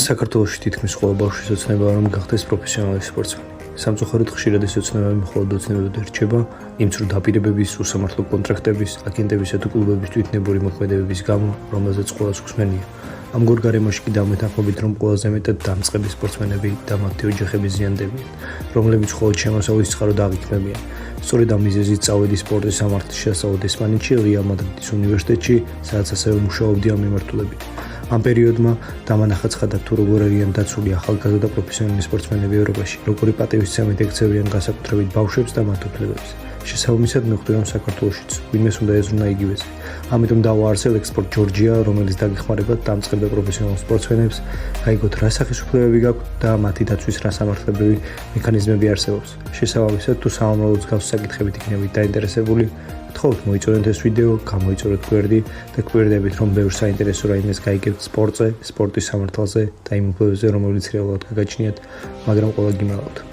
საქართველოში თითქმის ყველა ბავშვის ოცნებაა, რომ გახდეს პროფესიონალი სპორტსმენი. სამწუხაროდ ხშირად ეს ოცნებები მხოლოდ ოცნებად რჩება, იმც რომ დაპირებების, უსამართლო კონტრაქტების, აგენტებისა თუ კლუბების თვითნებური მოქმედებების გამო, რომელზეც ყველა სუხსმენია. ამგვარ გარემოში კი დამეთანხმებით, რომ ყველაზე მეტად დამწყები სპორტსმენები და მათი ოჯახები ზიანდებიან, რომლებიც მხოლოდ შემოსავლის წყაროდ აღიქმებიან. სწორედ ამ მიზეზით წავედი სპორტის სამართლის შესწავლად ესპანეთში, რეალ მადრიდის უნივერსიტეტში, სადაც ასევე მუშაობდი ამ მიმართულებით. ამ პერიოდმა დამანახა ცხადად თუ როგორ არიან დაცული ახალგაზრდა პროფესიონალი სპორტსმენები ევროპაში, როგორი პატივისცემით ექცევიან განსაკუთრებით ბავშვებს და მათ უფლებებს. შესაბამისად მეხვდი რომ საქართველოშიც ვინმეს უნდა ეზრუნა იგივეზე. ამიტომ დავაარსებ ექსპორტ ჯორჯია, რომელიც დაგეხმარება დამწყებ და პროფესიონალ სპორტსმენებს, გაიგოთ რა სახისუფლებები გაქვთ და მათი დაცვის რა სამართლებრივი მექანიზმები არსებობს. შესაბამისად თუ საამრავლო გავს საკითხებით იქნებით დაინტერესებული, გთხოვთ მოიწონეთ ეს ვიდეო, გამოიწორეთ გვერდი და გვერდებით რომ ბევრ საინტერესო რაიმეს გაიგებთ სპორტზე, სპორტის სამართალზე და იმ უფლებებზე, რომელიც რეალურად გაგაჩნიათ, მაგრამ ყველა გიმალავთ.